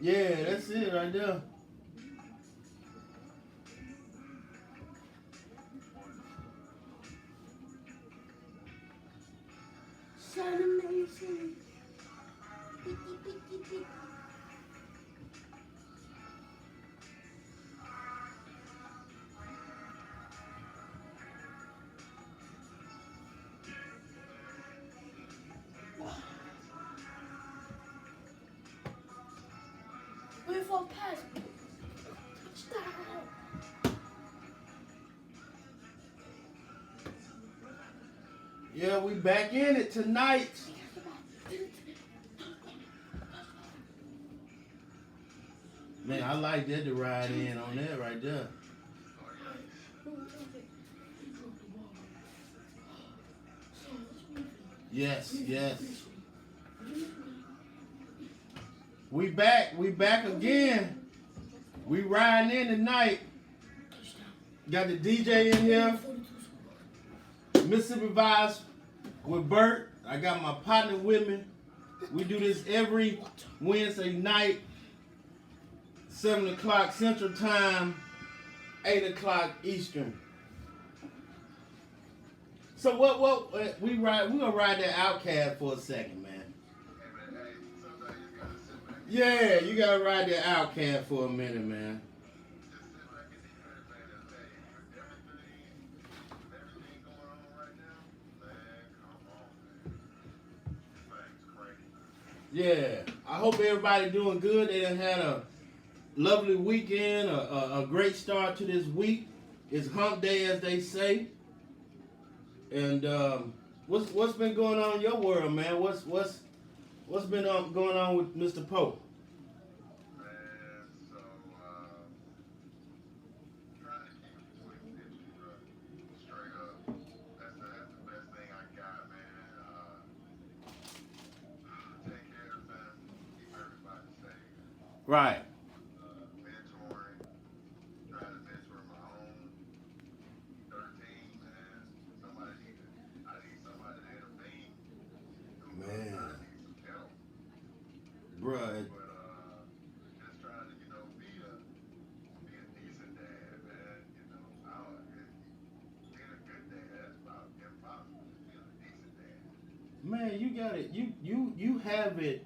Yeah, that's it right there. Wait for pass. Yeah, we back in it tonight. Man, I like that to ride in on that right there. Yes, yes. We back again. We riding in tonight. Got the DJ in here. Mississippi Vibes with Bert. I got my partner with me. We do this every Wednesday night, 7 o'clock Central Time, 8 o'clock Eastern. So what we gonna ride that Outcast for a second, man. Yeah, you gotta ride that Outcast for a minute, man. Yeah, I hope everybody doing good. They done had a lovely weekend, a great start to this week. It's hump day, as they say. And what's been going on in your world, man? What's been going on with Mr. Pope? Right. Man, bruh. Man, you got it. You have it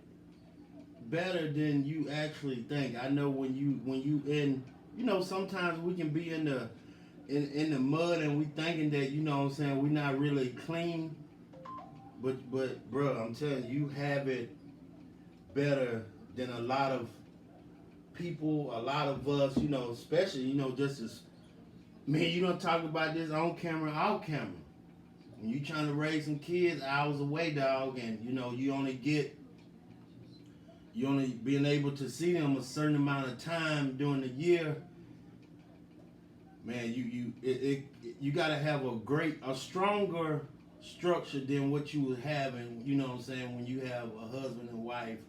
better than you actually think. I know when you in, sometimes we can be in the mud and we thinking that, what I'm saying, we not really clean. But bro, I'm telling you, you have it better than a lot of people, a lot of us, especially, just as man, you don't talk about this on camera, off camera. When you trying to raise some kids hours away, dog, and you only being able to see them a certain amount of time during the year. Man, you gotta have a stronger structure than what you would have, and what I'm saying, when you have a husband and wife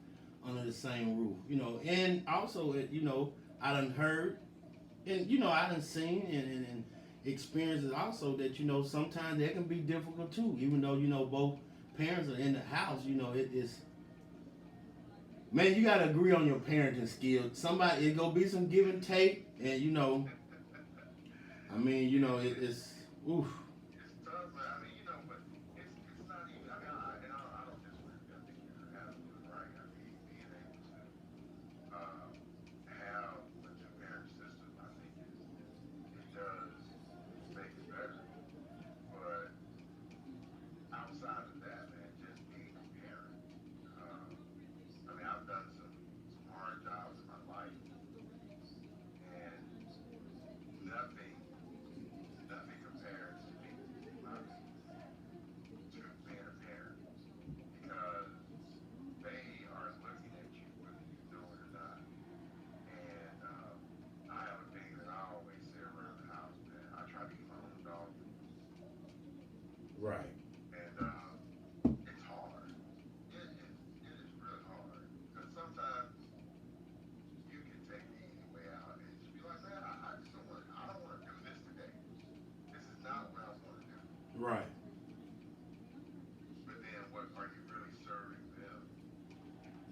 under the same roof. And also, I done heard, and I done seen and experiences also that sometimes that can be difficult too, even though both parents are in the house. It's, man, you gotta agree on your parenting skills. It gonna be some give and take, and I mean, it's oof.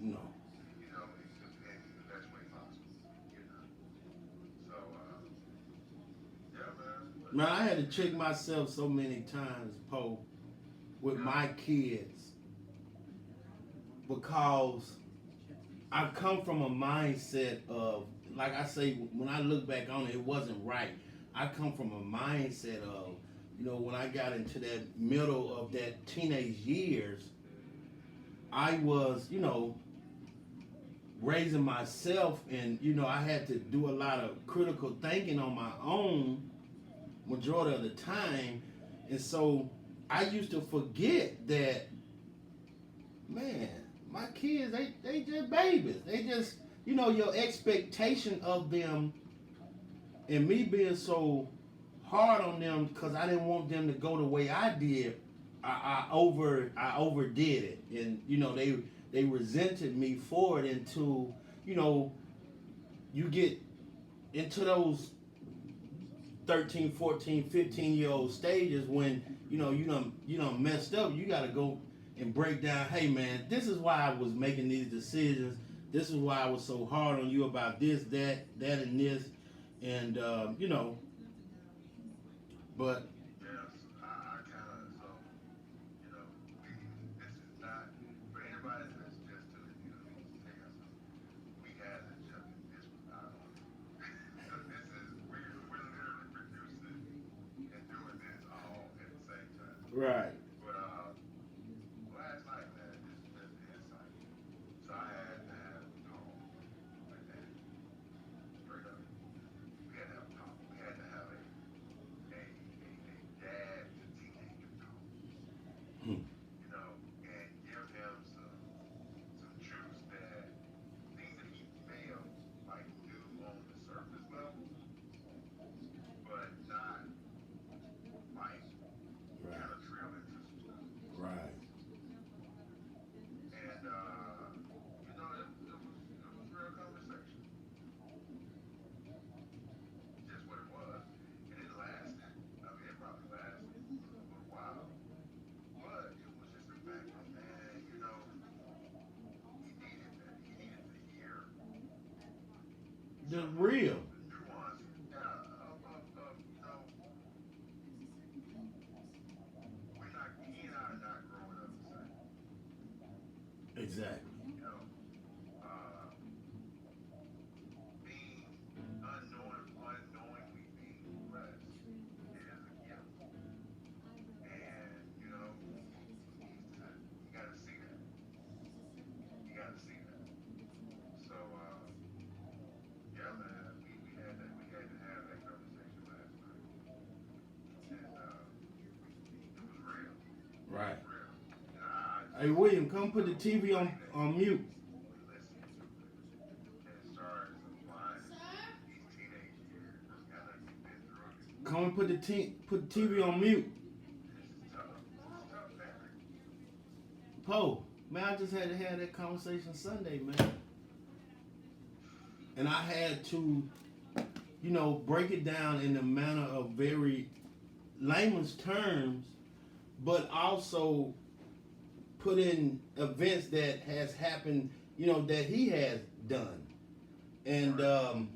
No. in the best way possible. You know. So yeah, man. But Man, I had to check myself so many times, Poe, with yeah, my kids because I come from a mindset of, like I say, when I look back on it, it wasn't right. I come from a mindset of, when I got into that middle of that teenage years, I was, raising myself, and I had to do a lot of critical thinking on my own majority of the time, and so I used to forget that, man, my kids, they just babies. They just, your expectation of them, and me being so hard on them because I didn't want them to go the way I did. I overdid it, and they resented me for it until you know you get into those 13, 14, 15-year old stages when you done messed up. You got to go and break down, hey man, this is why I was making these decisions. This is why I was so hard on you about this, that and this, and but yes, I kind of so you know we this is not for anybody that's just tuning in. Let me just tell you something. We had a joke. This was not on. So this is we're literally producing and doing this all at the same time. right, But last night, man, just insight. So I had to have a talk with my dad. Straight up. We had to have a talk. We had to have a dad to teenager talk. hmm, And give him some truths that things that he may have like knew on the surface level, but not like right, kind of trail into some stuff. right, And it was real conversation. Just what it was. And it lasted. I mean, it probably lasted a little while. But it was just the fact of, man, he needed that. He needed to hear just some of real, the nuance, yeah, of he and I are not growing up the same. exactly, You know, uh, being unknowingly being blessed is a gift. And, you got to see that. You got to see that. So, yeah, man, we had to have that conversation last night, and it was real. It right. was real. And I Hey just William, come put the told TV everybody on that on mute. listened to it and started applying these teenage years. I know you've been through it Come before, and put the but TV on mute. this is tough. This is tough, man. Poe, man, I just had to have that conversation Sunday, man, and I had to, break it down in a manner of very layman's terms, but also put in events that has happened, that he has done, and Right.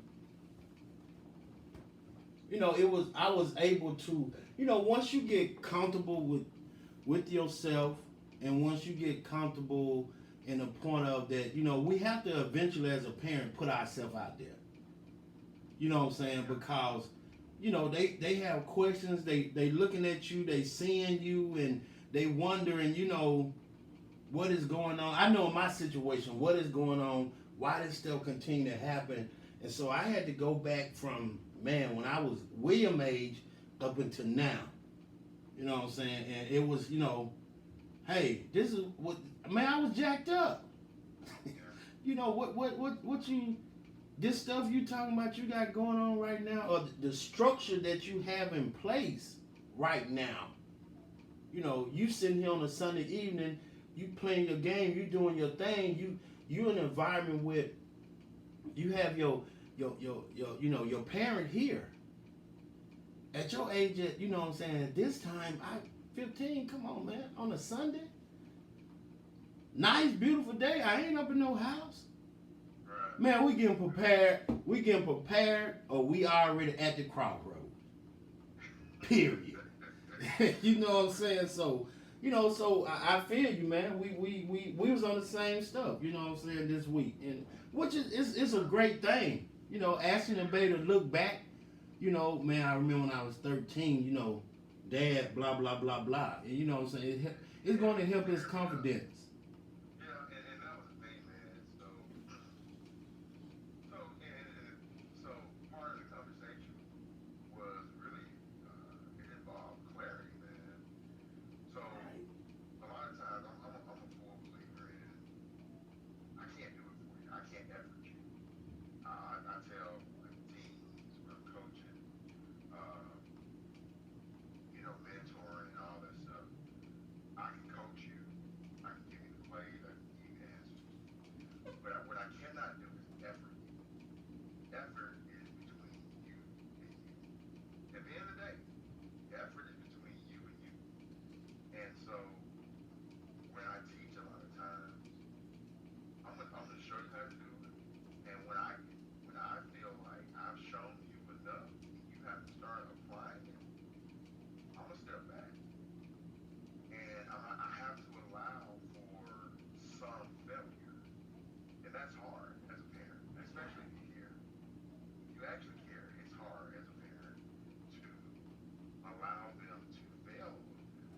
it was I was able to, once you get comfortable with yourself, and once you get comfortable in the point of that, we have to eventually, as a parent, put ourselves out there. You know what I'm saying? Yeah. Because they have questions. They looking at you. They seeing you, and they wondering, what is going on. I know in my situation what is going on. Why does still continue to happen? And so I had to go back from, man, when I was William age up until now. You know what I'm saying? And it was, hey, this is what, man, I was jacked up. Yeah. What you, this stuff you talking about you got going on right now, or the structure that you have in place right now. You sitting here on a Sunday evening, you playing your game, you doing your thing, you in an environment where you have your parent here. At your age, what I'm saying, at this time, 15, come on, man, on a Sunday, Nice, beautiful day. I ain't up in no house. Right. Man, we getting prepared. We getting prepared, or we already at the crossroads. Period. You know what I'm saying? So, so I feel you, man. We was on the same stuff. You know what I'm saying this week, and which is it's a great thing. Asking the baby to look back. Man, I remember when I was 13. Dad, blah blah blah blah. And you know what I'm saying? It's going to help his confidence. Yeah, and that was the thing, man. So part of the conversation was really it involved clarity, man. So a lot of times I'm a full believer in I can't do it for you. I can't effort you. I tell like teams when I'm coaching, uh, mentoring and all that stuff. I can coach you. I can give you the plays. I can give you the answers. But what I cannot do is effort you. Effort is between you and you. At the end of the day, effort is between you and you. And so when I teach a lot of times, I'm gonna show you how to do it. And when I feel like I've shown you enough, you have to start applying it. I'm gonna step back, and I have to allow for some failure, and that's hard as a parent, especially if you care. You actually care. It's hard as a parent to allow them to fail a little bit.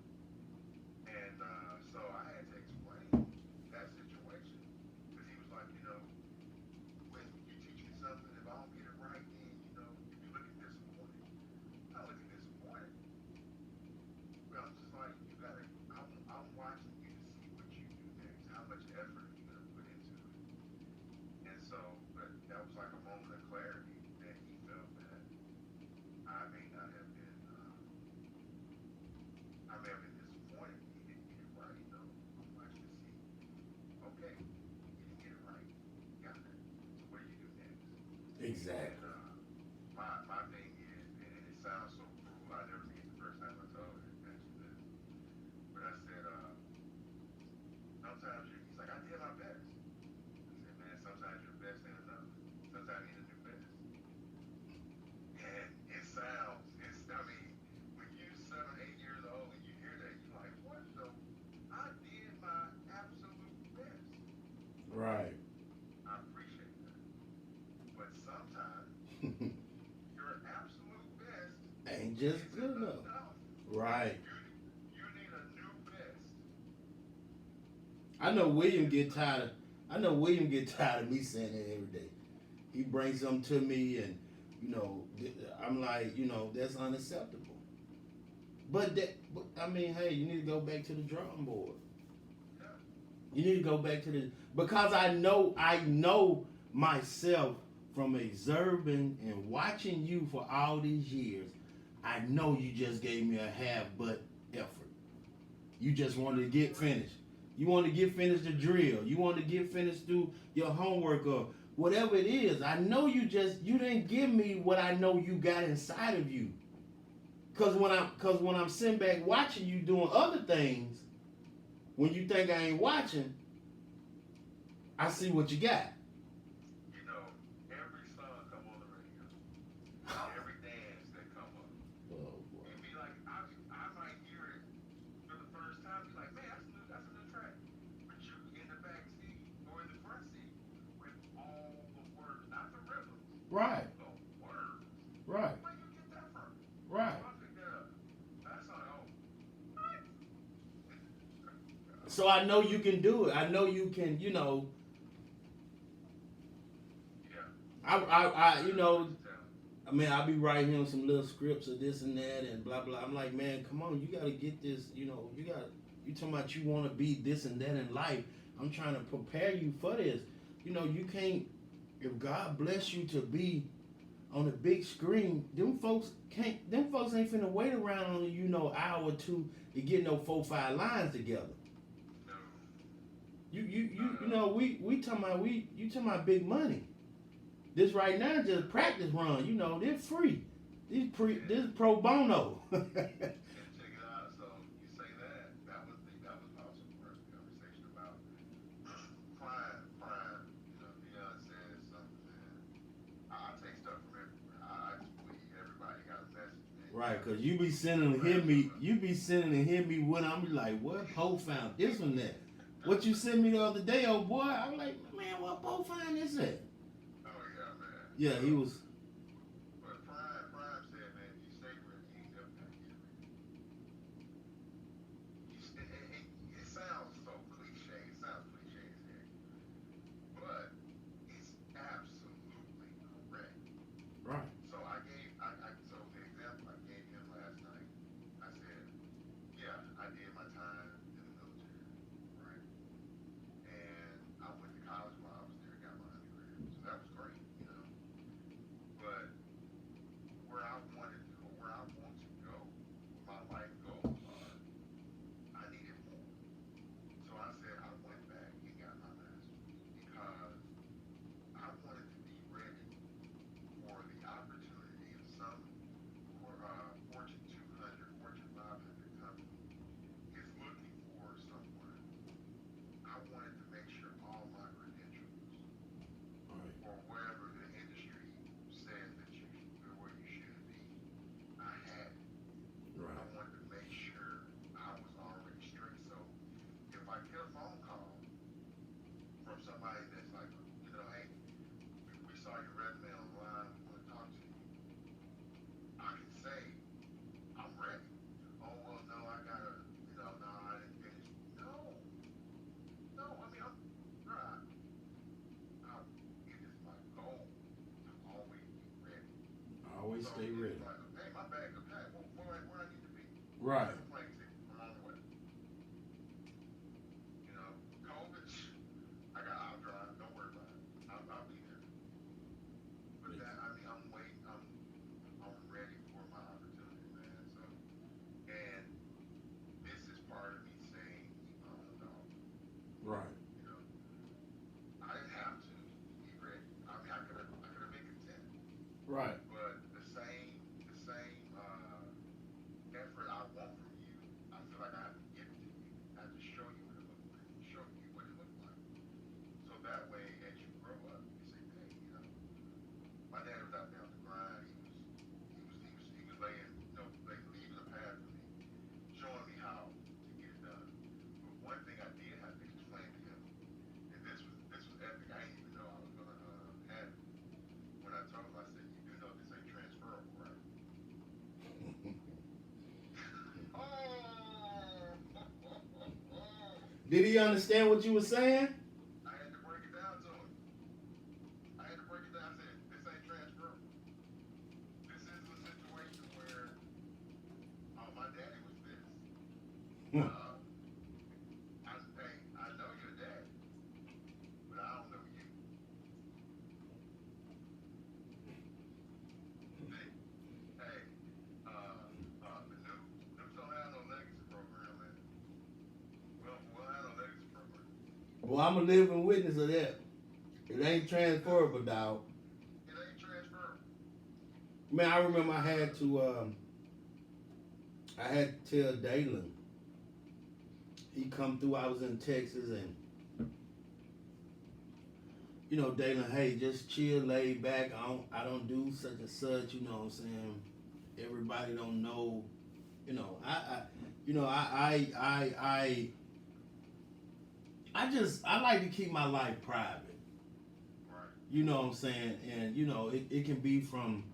And so I had to explain that situation because he was like, when you teach me something, if I don't get it right, then you looking disappointed. I'm not looking disappointed. But I'm just like, I'm watching you to see what you do next. How much effort are you gonna put into it? And so, but that was like a moment of clarity that he felt that I may not have been. I may have been disappointed he didn't get it right. I'm watching to see. Okay, you didn't get it right. Got it. So what do you do next? And Exactly. my thing is, and it sounds so cruel. I never forget the first time I told her actually this, but I said, sometimes he's like, I did my best. I said, man, sometimes your best ain't enough. Sometimes you need a new best. And I mean, when you're 7, 8 years old and you hear that, you're like, what the? I did my absolute best. Right. I appreciate that. But sometimes your absolute best Ain't just isn't good enough. enough. Right. You need a new best. I know William get tired of. I know William get tired of me saying that every day. He brings something to me, and I'm like, that's unacceptable. But I mean, hey, you need to go back to the drawing board. Yeah. You need to go back to the because I know myself from observing and watching you for all these years. I know you just gave me a half butt effort. You just wanted to get finished. You want to get finished the drill. You want to get finished through your homework or whatever it is. I know you didn't give me what I know you got inside of you. Cause when I'm sitting back watching you doing other things, when you think I ain't watching, I see what you got. Every song come on the radio, every dance that come up. Oh, boy. It'd be like I might hear it for the first time, be like, man, that's a new track. But you in the back seat or in the front seat with all the words, not the rhythms, Right. the words. Right. Where you get that from? Right. I picked that up. That's like, oh, what? So I know you can do it. I know you can. Yeah. I mean, I'll be writing him some little scripts of this and that and blah blah. I'm like, man, come on, you gotta get this. You talking about you want to be this and that in life. I'm trying to prepare you for this. You can't. If God bless you to be on the big screen, them folks ain't finna wait around on an hour or two to get no 4-5 lines together. No. We talking about big money. This right now is just practice run. They're free. This pro bono. And check it out. So you say that was also part of the conversation about Right, cause you be sending and hit me when I'm like, what Poe found this one at? What you sent me the other day, oh boy? I'm like, man, what Poe find this at? Oh yeah, man. Yeah, he was. But Prime said, man, if you stay with me, you never gonna get rid of it. It sounds so cliche. It sounds cliche as heck, but it's absolutely correct. Right. So so the example I gave him last night, I said, yeah, I did my time in the military, right? And I went to college while I was there, got my undergrad, so that was great, you know. But where I want to go, where my life goals are, I needed more. So I said I went back and got my master's because I wanted to be ready for the opportunity of some Fortune 200, Fortune 500 company is looking for someone. I wanted to make sure all my credentials, Right. or wherever the industry says that where you should be, I had it. I Right. wanted to make sure I was already straight. So if I get a phone call from somebody that's like, hey, we saw your resume online, we want to talk to you, I can say, I'm ready. Oh, well, no, I gotta, no, I didn't finish. No, I mean, bruh, it is my goal to always be ready. I always So stay it's ready. like, hey, my bag is packed. Where I need to be? Right. There's a plane ticket. I'm on the way. COVID, I got out drive. Don't worry about it. I'll be there. But I'm waiting. I'm ready for my opportunity, man. So, and this is part of me saying, keep my own dog. Right. You know, I didn't have to be ready. I mean, I could have been content. Right. But the same effort I want from you, I feel like I have to give it to you. I have to show you what it looks like. Show you what it looks like. So that way, as you grow up, you say, hey, my dad was out there on the grind. He was laying, leaving a path for me, showing me how to get it done. But one thing I did have to explain to him, and this was epic. I didn't even know I was gonna have it. When I told him, I said, you do know this ain't transferable, right? Did he understand what you were saying? I had to break it down to him. I said, this ain't transferable. This is a situation where, oh, my daddy was this. I know your dad, but I don't know you. See? Hey, the News don't have no legacy program, man. We'll have no legacy program. Well, I'm a living witness of that. It ain't transferable, dog. It ain't transferable. Man, I remember I had to tell Dalen. He come through. I was in Texas, and Dalen, hey, just chill, lay back. I don't do such and such. You know what I'm saying? Everybody don't know. I like to keep my life private. Right. You know what I'm saying? And it can be from,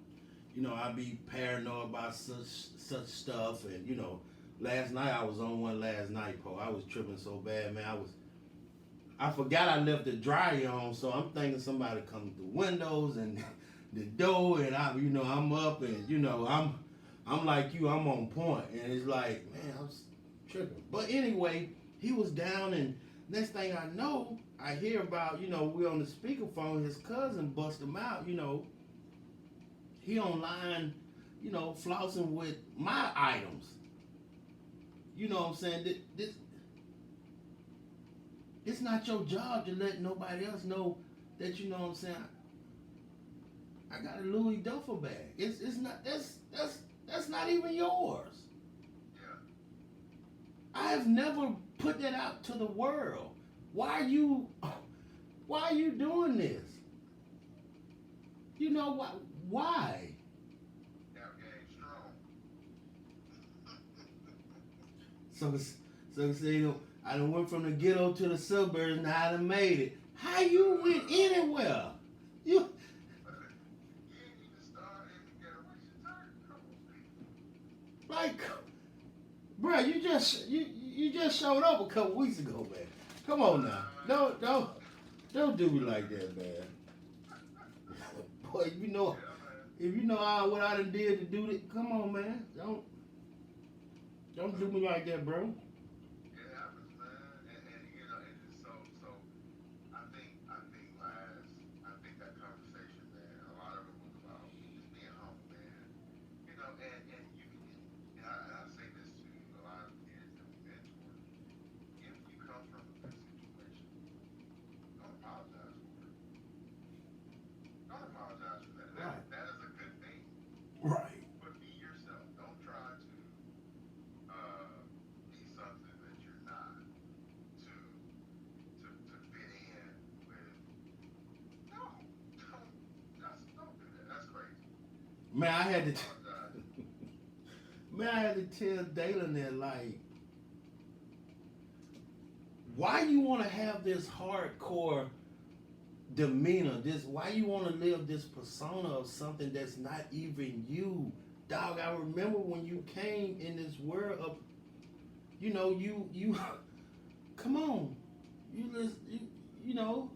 I be paranoid about such stuff, and last night I was on one last night, Paul. I was tripping so bad, man. I forgot I left the dryer on, so I'm thinking somebody coming through windows and the door, and I'm up, and I'm like you, I'm on point, and it's like, man, I was tripping. But anyway, he was down, and next thing I know, I hear about, we on the speakerphone, his cousin bust him out, he online, flossing with my items. You know what I'm saying? It's not your job to let nobody else know that, you know what I'm saying, I got a Louis duffel bag. It's not, that's not even yours. Yeah. I have never put that out to the world. Why are you doing this? You know what? Why? Now, game strong. So say I done went from the ghetto to the suburbs, now I done made it. How you went anywhere? You You ain't even started in the ghetto. What's your turn? Come on, man. like, bro, you just showed up a couple weeks ago, man. Come on now, don't do me like that, man. Boy, you know, Yeah, man. if you know what I done did to do it, come on, man. Don't do me like that, bro. It happens, man. And you know, and just so I think that conversation, man, a lot of it was about just being humble, man. You know, and you can, and I say this to a lot of kids that we mentor. If you come from a good situation, don't apologize for it. Don't apologize for that. Right. That is a good thing. Right. But be yourself. Don't try to be something that you're not to fit in with. No, don't do that. That's crazy. Man, I had to. Apologize. Man, I had to tell Dalen that, like, why you want to have this hardcore demeanor? Why you want to live this persona of something that's not even you, dog? I remember when you came in this world of, you, come on, you know,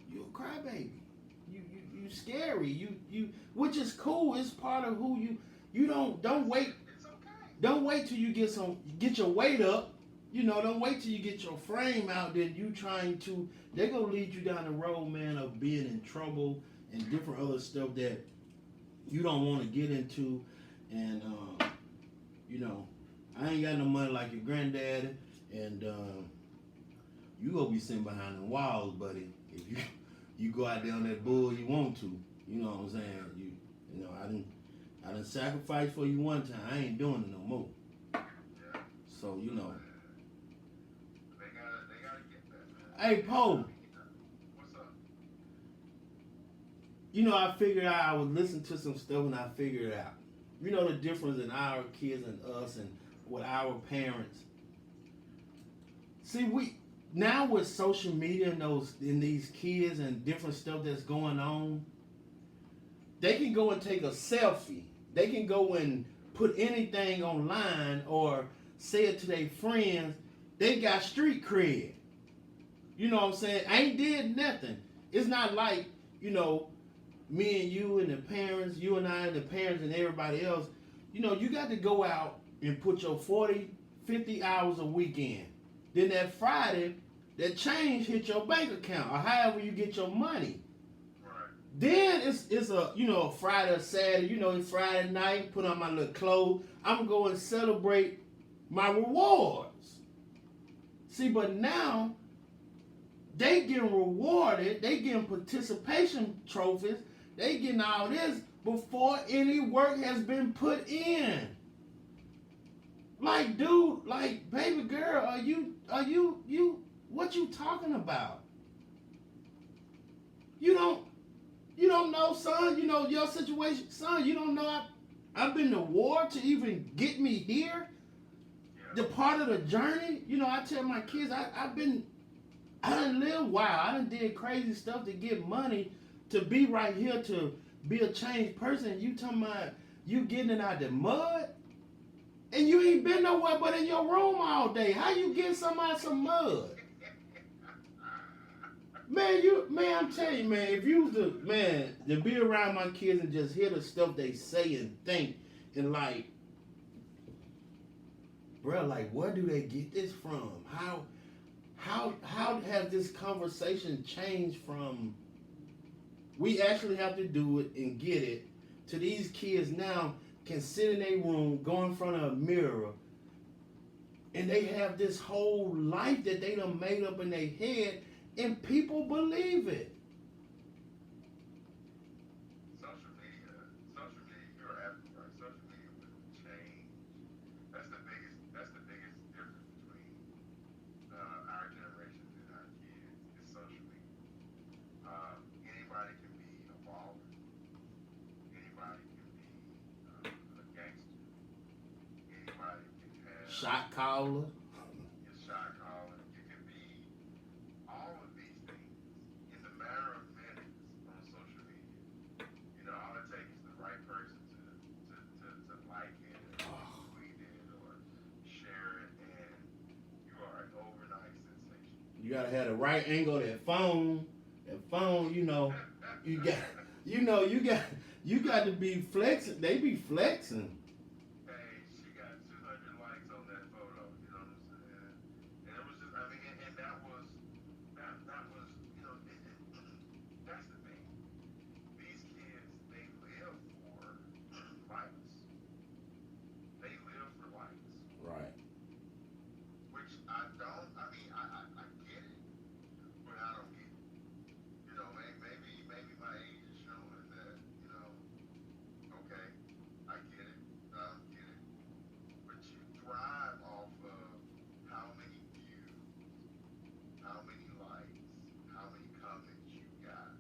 you a crybaby. You scary. You, which is cool. It's part of who you. You don't wait. It's okay. Don't wait till you get your weight up. Don't wait till you get your frame out. Then you trying to. They're gonna lead you down the road, man, of being in trouble and different other stuff that you don't want to get into. And I ain't got no money like your granddaddy, and you gonna be sitting behind the walls, buddy. If you go out there on that bull, you want to. You know what I'm saying? I done sacrificed for you one time. I ain't doing it no more. Yeah. So They gotta get that, man. Hey, Poe. What's up? I figured out. I was listening to some stuff and I figured it out. The difference in our kids and us and with our parents. See, we now with social media and these kids and different stuff that's going on, they can go and take a selfie. They can go and put anything online or say it to their friends. They got street cred. You know what I'm saying? I ain't did nothing. It's not like, me and you and the parents, you and I and the parents and everybody else, you got to go out and put your 40, 50 hours a weekend. Then that Friday, that change hit your bank account or however you get your money. Right. Then it's a Friday or Saturday, it's Friday night, put on my little clothes. I'm going to celebrate my rewards. See, but now they getting rewarded, they getting participation trophies, they getting all this before any work has been put in. Like, dude, like, baby girl, are you what you talking about? You don't know, son, your situation, son, you don't know I've been to war to even get me here. Yeah. The part of the journey, I tell my kids, I done lived wild. I done did crazy stuff to get money to be right here to be a changed person. You talking about you getting it out the mud? And you ain't been nowhere but in your room all day. How you get somebody some mud? Man, I'm telling you, man, if you was to be around my kids and just hear the stuff they say and think and like, bro, like, where do they get this from? How has this conversation changed from we actually have to do it and get it to these kids now can sit in a room, go in front of a mirror, and they have this whole life that they done made up in their head, and people believe it. Social media, you're absolutely right. Social media will change. That's the biggest difference between our generation and our kids is social media. Anybody can be a baller. Anybody can be a gangster. Anybody can have Shot caller. your shot caller. You can be all of these things in the matter of minutes on social media. You know, all it takes is the right person to like it or retweet it or share it, and you are an overnight sensation. You gotta have the right angle of that phone. That phone, you got, you got to be flexing. They be flexing. Hey, she got 200 likes on that photo. You know what I'm saying? And it was just, I mean, and that was, that's the thing. These kids, they live for likes. They live for likes, Right. which I don't. I mean, I get it, but I don't get it. You know, maybe my age is showing that. You know, okay, I get it. I don't get it. But you thrive off of how many views, how many likes, how many comments you got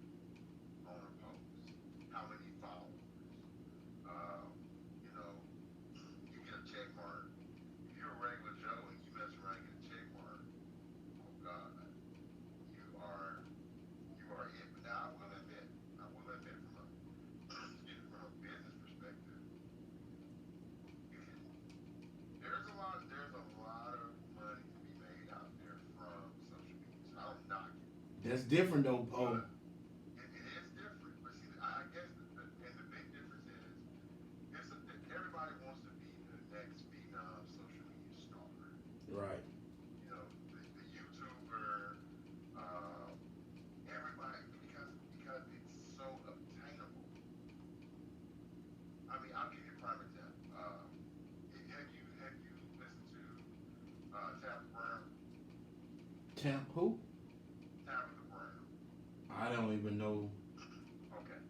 on a post, how many followers. Um, you know, you get a check mark. If you're a regular Joe and you mess around and get a check mark, oh God, you are you are it. But now I will admit from a excuse me, from a business perspective, you can, there's a lot of money to be made out there from social media. So I don't knock it. That's different though, Poe. But it is different. But see, I guess and the big difference is everybody wants to be the next phenom social media star. Right. You know, the YouTuber, um, everybody because it's so obtainable. I mean, I'll give you a prime example. Have you listened to Tabitha Brown? Champ who? Tabitha Brown. I don't even know. Okay,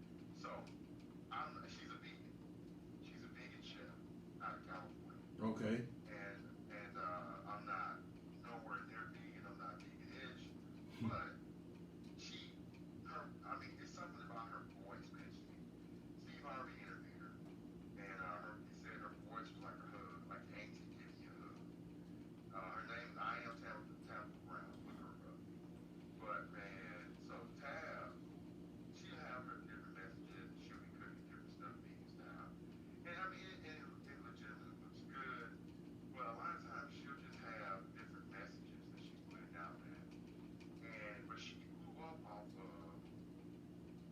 so she's a vegan. She's a vegan chef out of California. Okay. And I'm not nowhere near vegan. I'm not vegan-ish, but I mean, it's something about her voice, man. Steve Harvey interviewed her, and he said her voice was like a hug, like auntie giving you a hug. Her name is I am Tabitha Brown. Look her up. But man, so Tab, she'll have her different messages. She'll be cooking different stuff, vegan style. And I mean, it legitimately looks good. But a lot of times she'll just have different messages that she's putting out there. But she blew up off of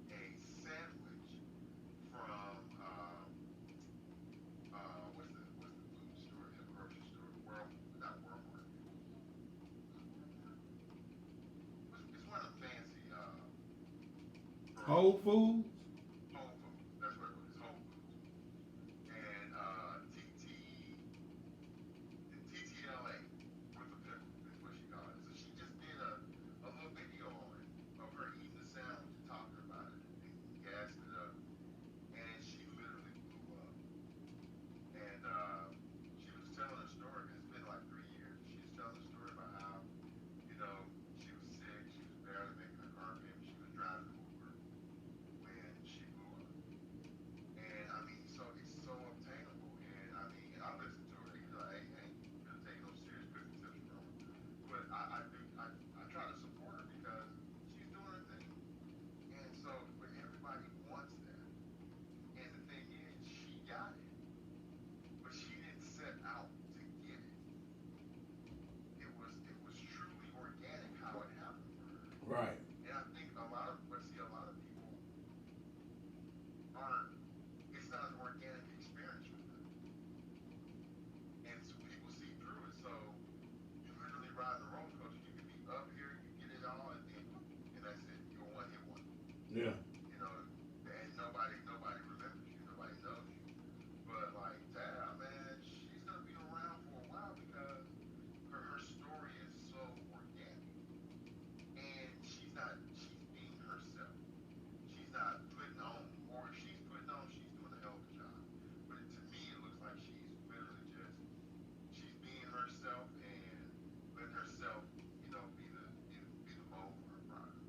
a sandwich from what's the food store, the grocery store, not Walmart. It's one of the fancy Whole Foods. Whole Foods. That's what it was. Whole Foods. And TTLA with a pickle is what she called it. So she just did a little video on it of her eating the sandwich and talking about it and gassing it up. And she literally blew up. And she was telling a story, because it's been like 3 years. She was telling a story about how, she was sick, she was barely making her car payment, she was driving Uber when she blew up. And I mean, so it's so obtainable. And I mean, I listen to her, I ain't gonna take no serious cooking tips from her. But I try to support her because she's doing her thing. And so, but everybody wants that. And the thing is, she got it, but she didn't set out to get it. It was truly organic how it happened for her. Right. And I think a lot of people aren't. It's not an organic experience for them, and so people see through it. So you literally ride the roller coaster. You can be up here, you get it all, and then and that's it. You're a one hit wonder. Yeah. You know, and nobody remembers you. Nobody knows you. But like Tab, man, she's gonna be around for a while because her story is so organic, and she's being herself. She's not putting on, or if she's putting on, she's doing a hell of a job. But to me, it looks like she's literally just she's being herself and letting herself, be the mold for her product.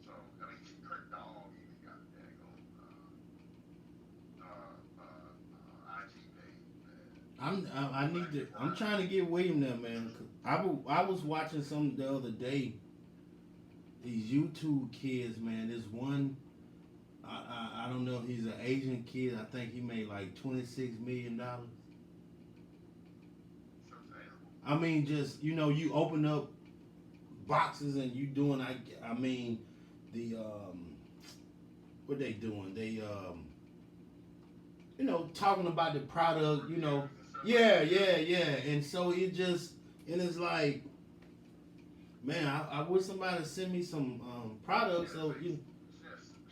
So I mean, her dog I need to. I'm trying to get William there, man. 'Cause I was watching some the other day. These YouTube kids, man. This one, I don't know if he's an Asian kid. I think he made like $26 million. I mean, just you open up boxes and you doing. I mean, the what they doing? They talking about the product. Yeah. And so it's like, man, I wish somebody send me some products. So Yes,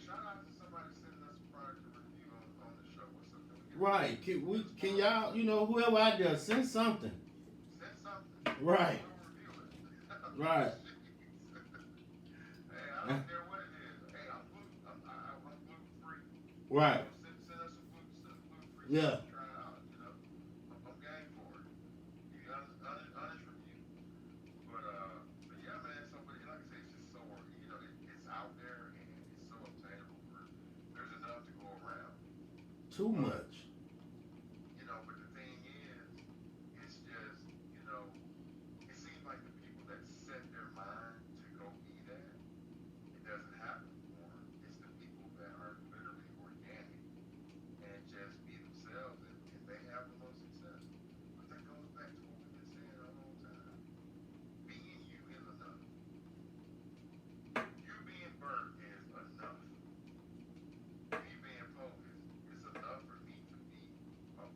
shout out to somebody sending us a product to review on the show or something. right? Can y'all whoever out there send something? Send something. Right. We'll review it. Right. Hey, I don't care what it is. Hey, I'm gluten free. Right. Send us some gluten free. Yeah. Try it out. I'm game for it. Be honest review. But yeah, man. So, but like I say, it's just so it's out there and it's so obtainable. There's enough to go around. Too much. But the thing is, it's just it seems like the people that set their mind to go be that, it doesn't happen for them. It's the people that are literally organic and just be themselves, and they have the most success. But that goes back to what we've been saying the whole time. Being you is enough. You being Bert is enough. Me being Poe is enough for me to be Poe.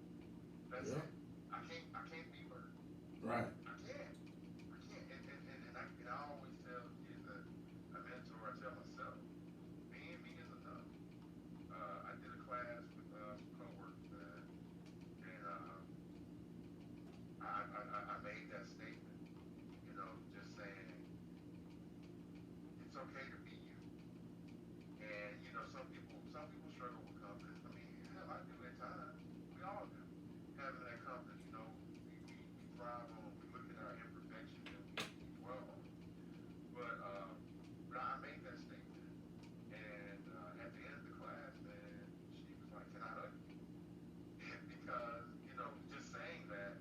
That's Yeah. it. I can't be Bert. Right. I can't. And I always tell kids that I mentor, I tell myself, being me is enough. I did a class with some coworkers and I made that statement, just saying it's okay to be you. And some people struggle with confidence. I mean, hell, I do at times. We all do. Having that confidence, we thrive on. We look at our imperfections and we dwell on them. But I made that statement, and at the end of the class, man, she was like, "Can I hug you?" Because just saying that.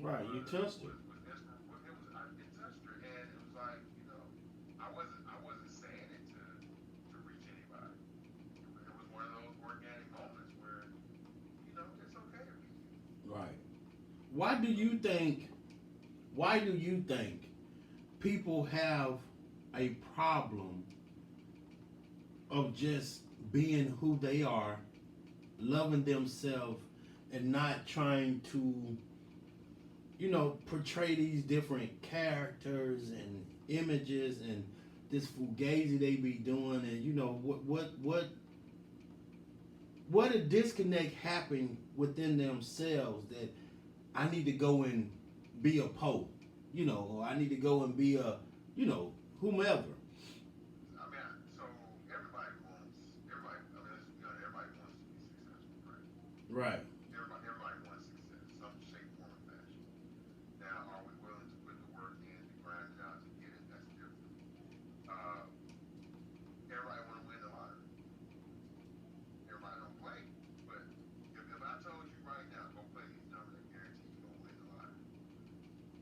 Right. You touched it. It touched her, and it was like, I wasn't saying it to reach anybody. It was one of those organic moments where, it's okay to be you. Right. Why do you think people have a problem of just being who they are, loving themselves, and not trying to, portray these different characters and images and this fugazi they be doing, and what a disconnect happened within themselves that I need to go and be a Poe, or I need to go and be a, whomever. I mean, so everybody wants to be successful, right? Right. Everybody wants success, some shape, form, or fashion. Now, are we willing to put the work in to grind it out to get it? That's different. Everybody want to win the lottery. Everybody don't play, but if I told you right now, go play these numbers, I guarantee you gonna win the lottery.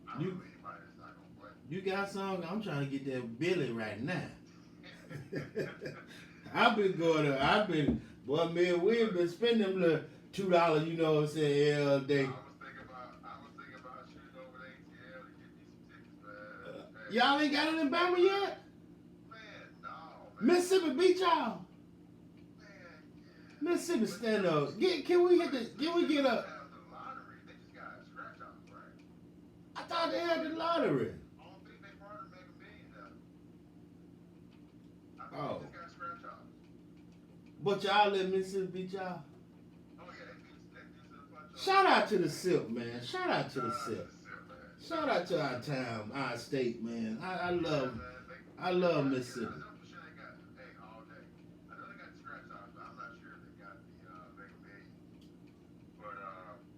I don't know anybody that's not gonna play. You got something? I'm trying to get that Billy right now. We've been spending them little $2, every day. I was thinking about shooting over to ATL to get me some tickets, man. Y'all ain't got it in Bama yet? Man, no, man. Mississippi beat y'all. Man, yeah. Mississippi stand up. Can we get a? The lottery, they just got scratch offs, right? I thought they had the lottery. I don't think they part of Mega Million now. I think Oh. they just got scratch offs. But y'all let Mississippi beat y'all. Oh yeah, they just a bunch of. Shout out to the SIP, man. Shout out to the Shout out SIP. to the SIP, man. Shout out to our town, our state, man. I Yeah, love man, I love Mississippi. I know for sure they got all day. I know they got the scratch offs, but I'm not sure if they got the Mega Million. But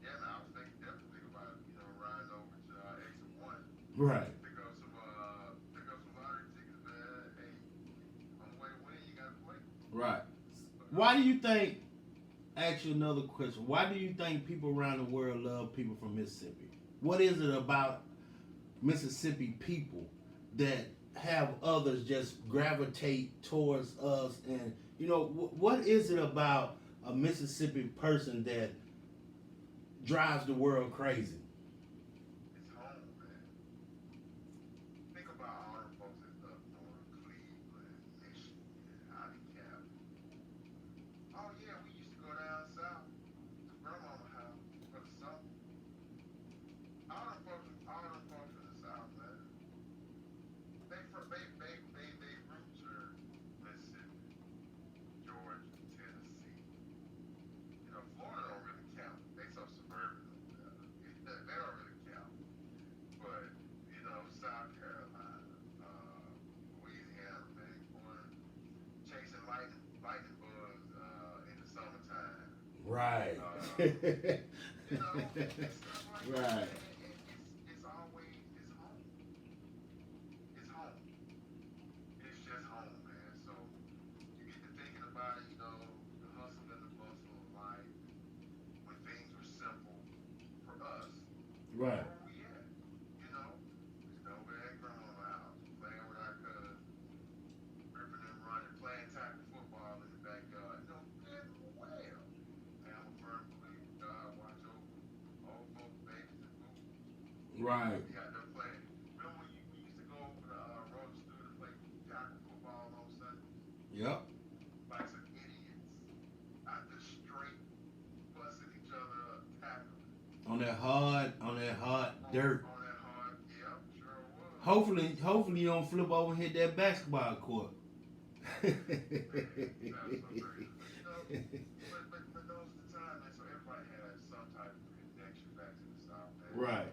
yeah, man, I was definitely about riding over to Exit One. Right. Pick up some lottery tickets, man. Hey, on the way to win, you gotta play. Right. Why do you think ask you another question. Why do you think people around the world love people from Mississippi? What is it about Mississippi people that have others just gravitate towards us? And what is it about a Mississippi person that drives the world crazy? It's home, man. Think about all the folks that's up north, Cleveland, Michigan, out in Cali. Oh yeah, we used to go down south to grandmama house for the summer. All them folks from the south, man. They roots are Mississippi, Georgia, Tennessee. Florida don't really count. They so suburban over there. They don't really count. But, South Carolina, Louisiana, man, boy, chasing lightning bugs in the summertime. Right. Stuff like that. Right. It's always, it's home. It's home. It's just home, man. So you get to thinking about it, the hustle and the bustle of life, when things were simple for us. Right. Where we at? Over at grandma's house, playing with our cousins, ripping and running, playing tackle football in the backyard. Good well. And I'm a firm believer God watch over old folks, babies, and fools. Right. You got them playing. Remember when we used to go over to Road Stew to play tackle football on Sunday? Yep. Like some idiots out there straight busting each other up, tackling. On that hard dirt. On that hard, yep, sure was. Hopefully you don't flip over and hit that basketball court. But those are the times, man. So everybody has some type of connection back to the South, man. Right.